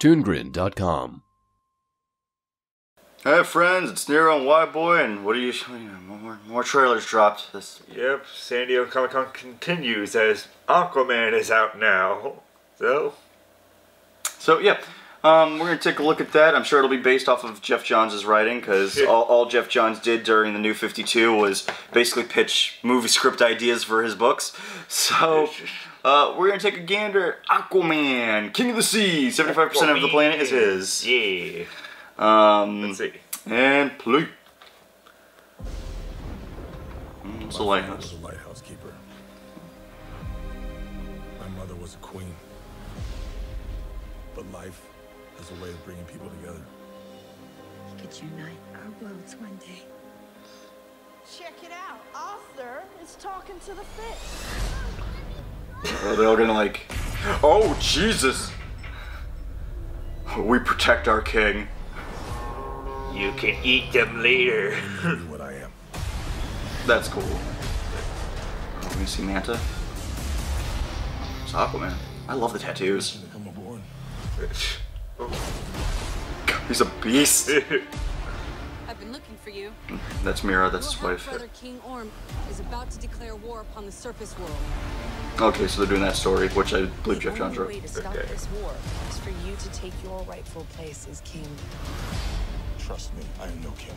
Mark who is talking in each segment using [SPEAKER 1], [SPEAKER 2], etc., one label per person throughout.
[SPEAKER 1] ToonGrin.com.
[SPEAKER 2] Hey friends, it's NERO and WHYBOY, and what are you more trailers dropped.
[SPEAKER 3] Yep, San Diego Comic-Con continues as Aquaman is out now.
[SPEAKER 2] So yeah, we're going to take a look at that. I'm sure it'll be based off of Jeff Johns' writing, because all Jeff Johns did during the New 52 was basically pitch movie script ideas for his books. So we're going to take a gander at Aquaman, King of the Sea, 75% of the planet is his.
[SPEAKER 3] Yeah.
[SPEAKER 2] Let's
[SPEAKER 3] see.
[SPEAKER 2] And play. It's a lighthouse.
[SPEAKER 4] Was a lighthouse keeper. My mother was a queen. But life has a way of bringing people together.
[SPEAKER 5] We could unite our worlds one day.
[SPEAKER 6] Check it out. Arthur is talking to the fish.
[SPEAKER 2] Are they all gonna like... Oh, Jesus! We protect our king.
[SPEAKER 3] You can eat them later.
[SPEAKER 4] What I am.
[SPEAKER 2] That's cool. Let me see Manta. It's Aquaman. I love the tattoos.
[SPEAKER 4] Come aboard.
[SPEAKER 2] He's a beast.
[SPEAKER 7] I've been looking for you.
[SPEAKER 2] That's Mira, that's his wife.
[SPEAKER 7] Brother King Orm is about to declare war upon the surface world.
[SPEAKER 2] Okay, so they're doing that story, which I believe Jeff Johns wrote.
[SPEAKER 5] The only way to stop this war is for you to take your rightful place as king.
[SPEAKER 4] Trust me, I am no king.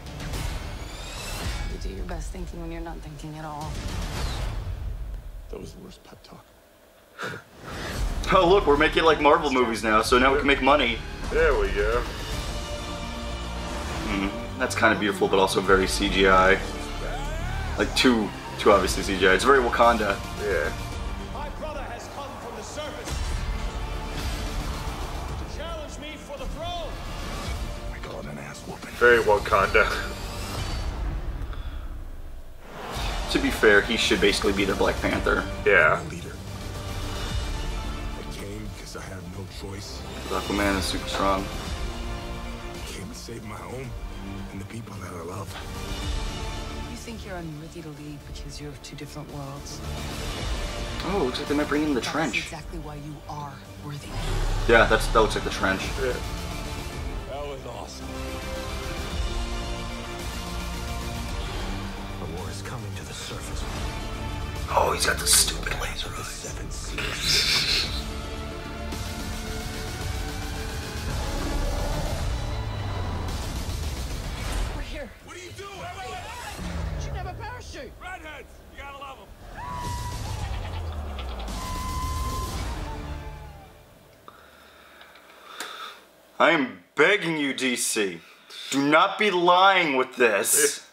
[SPEAKER 5] You do your best thinking when you're not thinking at all.
[SPEAKER 4] That was the worst pep talk.
[SPEAKER 2] Oh look, we're making like Marvel movies now, so now we can make money.
[SPEAKER 3] There we go.
[SPEAKER 2] That's kind of beautiful, but also very CGI. Like too obviously CGI. It's very Wakanda.
[SPEAKER 3] Yeah.
[SPEAKER 8] My brother has come from the surface to challenge me for the throne.
[SPEAKER 4] We call it an ass whooping.
[SPEAKER 3] Very Wakanda.
[SPEAKER 2] To be fair, he should basically be the Black Panther.
[SPEAKER 3] Yeah.
[SPEAKER 4] Leader. I came because I have no choice.
[SPEAKER 2] Aquaman is super strong.
[SPEAKER 4] I came to save my home and the people that I love.
[SPEAKER 5] You think you're unworthy to lead because you're of two different worlds.
[SPEAKER 2] Oh, looks like they might bring in the
[SPEAKER 5] That's
[SPEAKER 2] trench.
[SPEAKER 5] exactly why you are worthy.
[SPEAKER 2] Yeah, that looks like the trench.
[SPEAKER 3] Yeah.
[SPEAKER 8] That was awesome.
[SPEAKER 9] The war is coming to the surface.
[SPEAKER 2] Oh, he's got the stupid laser
[SPEAKER 9] The
[SPEAKER 2] eyes.
[SPEAKER 9] 7 seas.
[SPEAKER 5] We're here.
[SPEAKER 8] What are you doing? You should have a parachute. Redheads, you gotta love them.
[SPEAKER 2] I am begging you, DC. Do not be lying with this.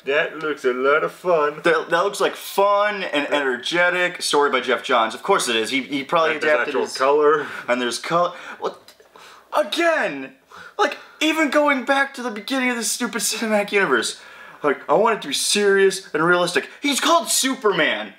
[SPEAKER 3] That looks a lot of fun.
[SPEAKER 2] That looks like fun and energetic. Story by Jeff Johns. Of course it is. He probably
[SPEAKER 3] And there's
[SPEAKER 2] adapted
[SPEAKER 3] actual
[SPEAKER 2] his...
[SPEAKER 3] color.
[SPEAKER 2] And there's color. What? Again! Like, even going back to the beginning of this stupid cinematic universe. Like, I want it to be serious and realistic. He's called Superman.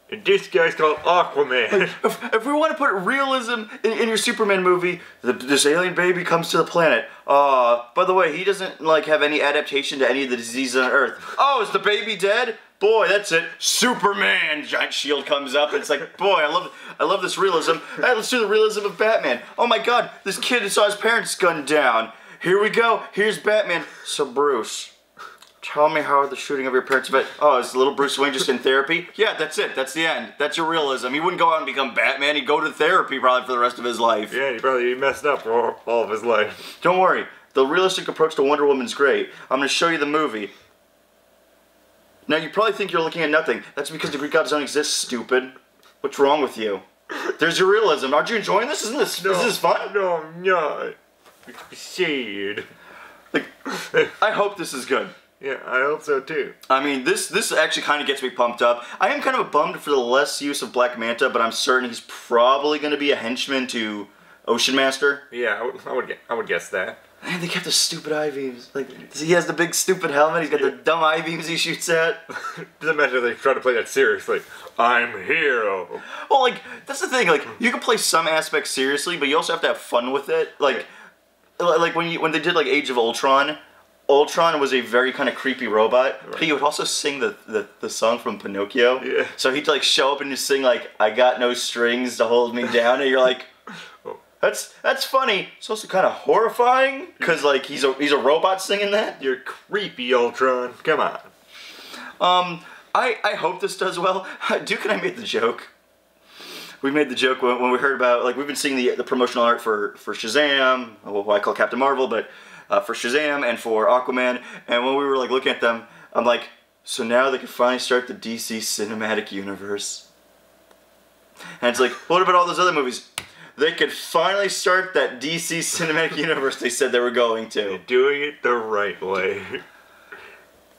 [SPEAKER 3] And this guy's called Aquaman.
[SPEAKER 2] If we want to put realism in your Superman movie, this alien baby comes to the planet. By the way, he doesn't like have any adaptation to any of the diseases on Earth. Oh, is the baby dead? Boy, that's it. Superman! Giant shield comes up. And it's like, boy, I love this realism. Hey, let's do the realism of Batman. Oh my God, this kid saw his parents gunned down. Here we go. Here's Batman. So Bruce, tell me how the shooting of your parents went. Oh, is little Bruce Wayne just in therapy? Yeah, that's it. That's the end. That's your realism. He wouldn't go out and become Batman. He'd go to therapy probably for the rest of his life.
[SPEAKER 3] Yeah, he probably messed up for all of his life.
[SPEAKER 2] Don't worry. The realistic approach to Wonder Woman's great. I'm going to show you the movie. Now, you probably think you're looking at nothing. That's because the Greek gods don't exist, stupid. What's wrong with you? There's your realism. Aren't you enjoying this? Isn't this fun?
[SPEAKER 3] No, I'm not. It's sad.
[SPEAKER 2] Like, I hope this is good.
[SPEAKER 3] Yeah, I hope so too.
[SPEAKER 2] I mean, this actually kind of gets me pumped up. I am kind of bummed for the less use of Black Manta, but I'm certain he's probably going to be a henchman to Ocean Master.
[SPEAKER 3] Yeah, I would guess that.
[SPEAKER 2] Man, they kept the stupid I-beams. Like, he has the big stupid helmet, he's got the dumb I-beams he shoots at.
[SPEAKER 3] Doesn't matter if they try to play that seriously. I'm hero.
[SPEAKER 2] Well, like, that's the thing, like, you can play some aspects seriously, but you also have to have fun with it. Like, when they did, like, Age of Ultron, Ultron was a very kind of creepy robot, but he would also sing the song from Pinocchio.
[SPEAKER 3] Yeah.
[SPEAKER 2] So he'd, like, show up and just sing, like, I got no strings to hold me down, and you're like, That's funny. It's also kind of horrifying because like he's a robot singing that.
[SPEAKER 3] You're creepy, Ultron. Come on.
[SPEAKER 2] I hope this does well. Duke and I made the joke. We made the joke when we heard about, like, we've been seeing the promotional art for Shazam, what I call Captain Marvel, but for Shazam and for Aquaman, and when we were like looking at them, I'm like, so now they can finally start the DC cinematic universe. And it's like, what about all those other movies? They could finally start that DC cinematic universe they said they were going to.
[SPEAKER 3] They're doing it the right way.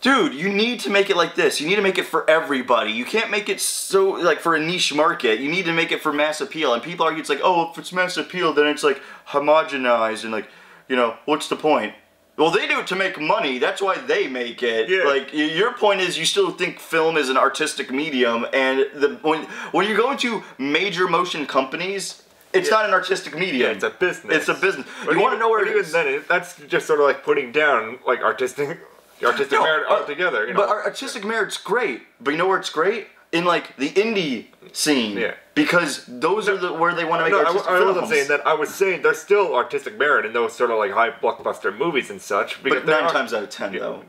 [SPEAKER 2] Dude, you need to make it like this. You need to make it for everybody. You can't make it so, like, for a niche market. You need to make it for mass appeal. And people argue it's like, oh, if it's mass appeal, then it's, like, homogenized. And, like, you know, what's the point? Well, they do it to make money. That's why they make it.
[SPEAKER 3] Yeah.
[SPEAKER 2] Like, your point is you still think film is an artistic medium. And when you go into major motion companies, it's not an artistic medium.
[SPEAKER 3] Yeah, it's a business.
[SPEAKER 2] It's a business.
[SPEAKER 3] But
[SPEAKER 2] you want to know where it is.
[SPEAKER 3] Even then, that's just sort of like putting down, like, artistic merit altogether. You know?
[SPEAKER 2] But artistic merit's great. But you know where it's great? In, like, the indie scene.
[SPEAKER 3] Yeah.
[SPEAKER 2] Because those are where they want to make artistic
[SPEAKER 3] I
[SPEAKER 2] films.
[SPEAKER 3] wasn't saying that. I was saying there's still artistic merit in those sort of, like, high blockbuster movies and such.
[SPEAKER 2] But 9 times out of 10, though.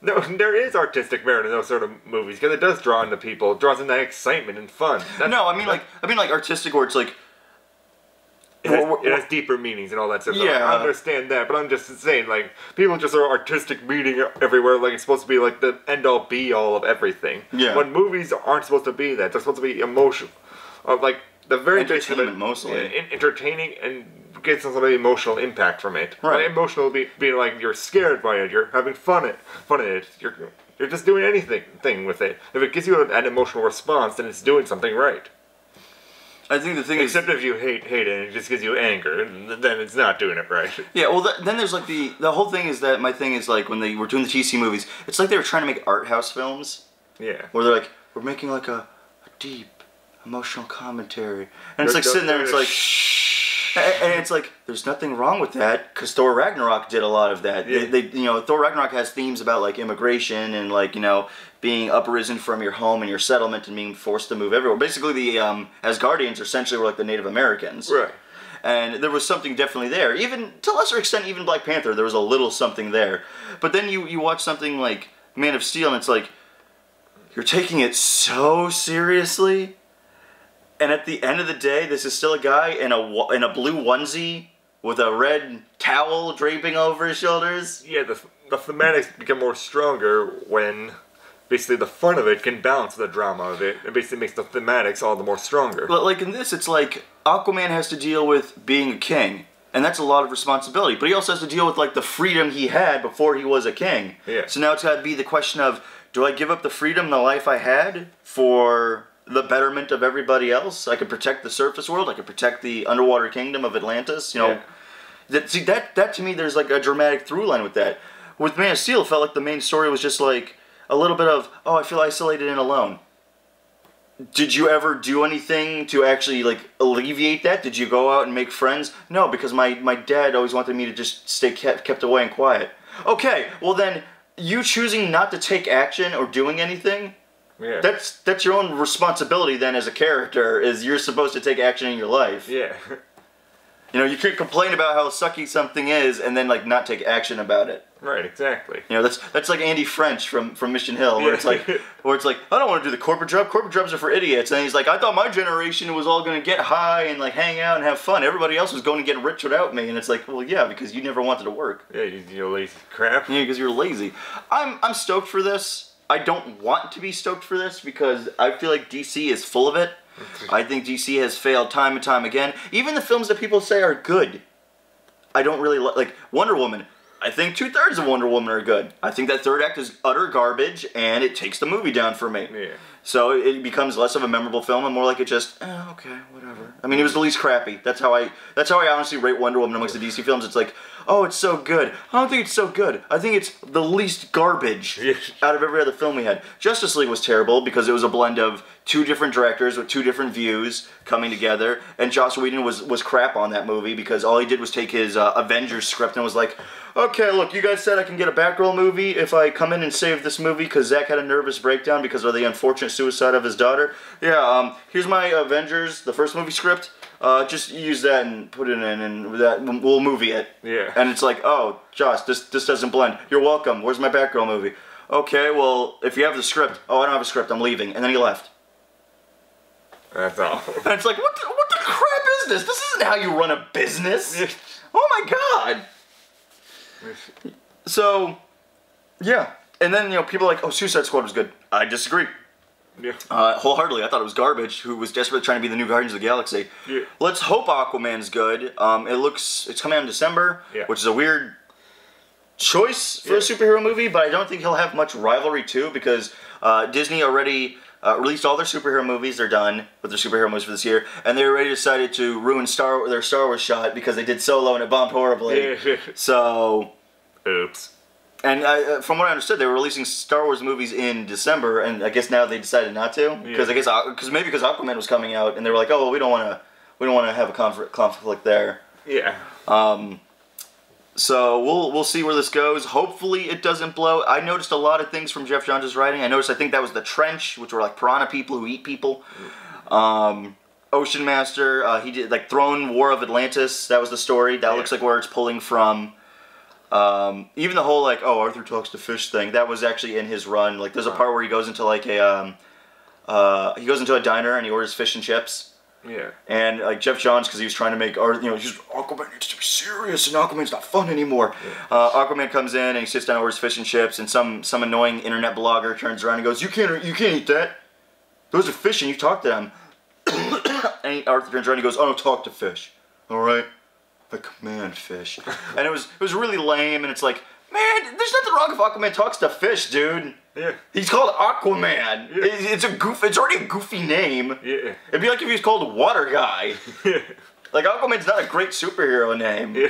[SPEAKER 3] No, there is artistic merit in those sort of movies because it does draw into people. It draws in that excitement and fun.
[SPEAKER 2] No, I mean like artistic where it's like
[SPEAKER 3] it has deeper meanings and all that stuff.
[SPEAKER 2] Yeah.
[SPEAKER 3] I understand that, but I'm just saying, like, people just are artistic meaning everywhere, like it's supposed to be like the end-all be-all of everything.
[SPEAKER 2] Yeah.
[SPEAKER 3] When movies aren't supposed to be that. They're supposed to be emotional. Like, the very basic of it,
[SPEAKER 2] entertainment mostly.
[SPEAKER 3] Entertaining and get some sort of emotional impact from it.
[SPEAKER 2] Right.
[SPEAKER 3] Like, emotional being like you're scared by it, you're having fun at it, you're just doing anything with it. If it gives you an emotional response, then it's doing something right.
[SPEAKER 2] I think the thing
[SPEAKER 3] Except if you hate it and it just gives you anger, then it's not doing it right.
[SPEAKER 2] Yeah, well, then there's like the whole thing is that my thing is like when they were doing the TC movies, it's like they were trying to make art house films.
[SPEAKER 3] Yeah.
[SPEAKER 2] Where they're like, we're making like a deep emotional commentary, and it's like sitting there, and it's like, and it's like there's nothing wrong with that because Thor Ragnarok did a lot of that.
[SPEAKER 3] Yeah.
[SPEAKER 2] They you know, Thor Ragnarok has themes about like immigration and like, you know, being uprisen from your home and your settlement and being forced to move everywhere. Basically, the Asgardians essentially were like the Native Americans.
[SPEAKER 3] Right.
[SPEAKER 2] And there was something definitely there. Even, to a lesser extent, even Black Panther, there was a little something there. But then you watch something like Man of Steel and it's like, you're taking it so seriously. And at the end of the day, this is still a guy in a blue onesie with a red towel draping over his shoulders.
[SPEAKER 3] Yeah, the thematics become more stronger when basically the fun of it can balance the drama of it. It basically makes the thematics all the more stronger.
[SPEAKER 2] But like in this, it's like Aquaman has to deal with being a king. And that's a lot of responsibility. But he also has to deal with like the freedom he had before he was a king.
[SPEAKER 3] Yeah.
[SPEAKER 2] So now it's got to be the question of, do I give up the freedom and the life I had for the betterment of everybody else? I could protect the surface world. I could protect the underwater kingdom of Atlantis. You know, that to me, there's like a dramatic through line with that. With Man of Steel, it felt like the main story was just like a little bit of, oh, I feel isolated and alone. Did you ever do anything to actually like alleviate that? Did you go out and make friends? No, because my dad always wanted me to just stay kept away and quiet. Okay, well then, you choosing not to take action or doing anything,
[SPEAKER 3] Yeah.
[SPEAKER 2] that's your own responsibility then as a character, is you're supposed to take action in your life.
[SPEAKER 3] Yeah.
[SPEAKER 2] You know, you can't complain about how sucky something is and then like not take action about it.
[SPEAKER 3] Right, exactly.
[SPEAKER 2] You know, that's like Andy French from Mission Hill, where it's like, I don't want to do the corporate job. Corporate jobs are for idiots. And he's like, I thought my generation was all going to get high and like hang out and have fun. Everybody else was going to get rich without me. And it's like, well, yeah, because you never wanted to work.
[SPEAKER 3] Yeah, you lazy crap.
[SPEAKER 2] Yeah, because you're lazy. I'm stoked for this. I don't want to be stoked for this because I feel like DC is full of it. I think DC has failed time and time again. Even the films that people say are good, I don't really like Wonder Woman. I think 2/3 of Wonder Woman are good. I think that third act is utter garbage, and it takes the movie down for me.
[SPEAKER 3] Yeah.
[SPEAKER 2] So it becomes less of a memorable film and more like it just, okay, whatever. I mean, it was the least crappy. That's how I honestly rate Wonder Woman amongst the DC films. It's like, oh, it's so good. I don't think it's so good. I think it's the least garbage out of every other film we had. Justice League was terrible because it was a blend of two different directors with two different views coming together, and Joss Whedon was crap on that movie because all he did was take his Avengers script and was like, okay, look, you guys said I can get a Batgirl movie if I come in and save this movie because Zack had a nervous breakdown because of the unfortunate suicide of his daughter. Yeah, here's my Avengers, the first movie script. Just use that and put it in, and that we'll movie it.
[SPEAKER 3] Yeah.
[SPEAKER 2] And it's like, oh, Josh, this doesn't blend. You're welcome. Where's my Batgirl movie? Okay, well, if you have the script, oh, I don't have a script. I'm leaving, and then he left.
[SPEAKER 3] That's all.
[SPEAKER 2] And it's like, what the crap is this? This isn't how you run a business. Oh my god. So, yeah. And then, you know, people are like, oh, Suicide Squad was good. I disagree.
[SPEAKER 3] Yeah.
[SPEAKER 2] Wholeheartedly. I thought it was garbage, who was desperately trying to be the new Guardians of the Galaxy.
[SPEAKER 3] Yeah.
[SPEAKER 2] Let's hope Aquaman's good. It's coming out in December, which is a weird choice for a superhero movie, but I don't think he'll have much rivalry too, because Disney already released all their superhero movies. They're done with their superhero movies for this year, and they already decided to ruin their Star Wars shot because they did Solo and it bombed horribly.
[SPEAKER 3] Yeah.
[SPEAKER 2] So,
[SPEAKER 3] oops.
[SPEAKER 2] And from what I understood, they were releasing Star Wars movies in December, and I guess now they decided not to, because because Aquaman was coming out, and they were like, oh, well, we don't want to have a conflict there.
[SPEAKER 3] Yeah.
[SPEAKER 2] So we'll see where this goes. Hopefully it doesn't blow. I noticed a lot of things from Jeff Johns' writing. I think that was The Trench, which were like piranha people who eat people. Ocean Master, he did like Throne War of Atlantis. That was the story. That looks like where it's pulling from. Even the whole like, oh, Arthur talks to fish thing, that was actually in his run. Like there's a part where he goes into like a diner and he orders fish and chips.
[SPEAKER 3] Yeah. And
[SPEAKER 2] like Jeff Johns, because he was trying to make art, Aquaman needs to be serious and Aquaman's not fun anymore. Yeah. Aquaman comes in and he sits down and orders fish and chips, and some annoying internet blogger turns around and goes, you can't eat that. Those are fish and you talk to them. And Arthur turns around and he goes, I don't talk to fish. Alright? I command fish. And it was really lame, and it's like, man, there's nothing wrong if Aquaman talks to fish, dude.
[SPEAKER 3] Yeah.
[SPEAKER 2] He's called Aquaman.
[SPEAKER 3] Yeah.
[SPEAKER 2] It's already a goofy name.
[SPEAKER 3] Yeah.
[SPEAKER 2] It'd be like if he was called Water Guy.
[SPEAKER 3] Yeah.
[SPEAKER 2] Like, Aquaman's not a great superhero name.
[SPEAKER 3] Yeah.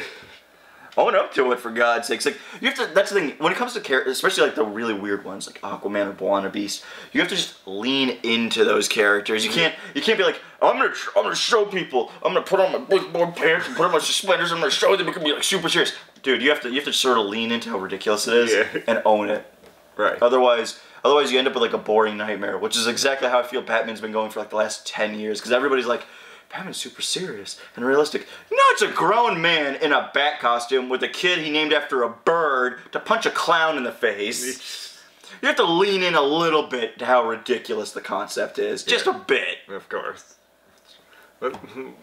[SPEAKER 2] Own up to it, for God's sakes. Like, you have to, that's the thing, when it comes to characters, especially like the really weird ones, like Aquaman or Moana Beast, you have to just lean into those characters. You can't be like, oh, I'm gonna show people, I'm gonna put on my big boy pants and put on my suspenders, I'm gonna show them, it can be like super serious. Dude, you have to sort of lean into how ridiculous it is and own it.
[SPEAKER 3] Right.
[SPEAKER 2] Otherwise you end up with like a boring nightmare, which is exactly how I feel Batman's been going for like the last 10 years, because everybody's like, Batman's super serious and realistic. No, it's a grown man in a bat costume with a kid he named after a bird to punch a clown in the face. You have to lean in a little bit to how ridiculous the concept is. Just a bit.
[SPEAKER 3] Of course. But,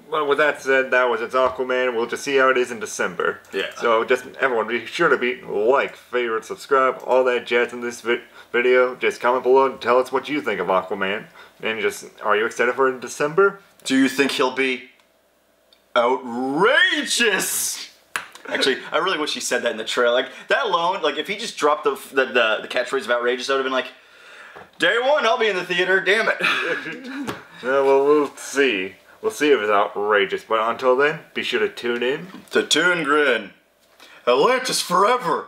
[SPEAKER 3] well, with that said, it's Aquaman. We'll just see how it is in December.
[SPEAKER 2] Yeah.
[SPEAKER 3] So just everyone, be sure to like, favorite, subscribe, all that jazz in this video. Just comment below and tell us what you think of Aquaman. And are you excited for it in December?
[SPEAKER 2] Do you think he'll be outrageous? Actually, I really wish he said that in the trailer. Like, that alone, like, if he just dropped the catchphrase of outrageous, I would have been like, day one, I'll be in the theater, damn it.
[SPEAKER 3] Well, we'll see. We'll see if it's outrageous. But until then, be sure to tune in
[SPEAKER 2] to ToonGrin. Atlantis forever!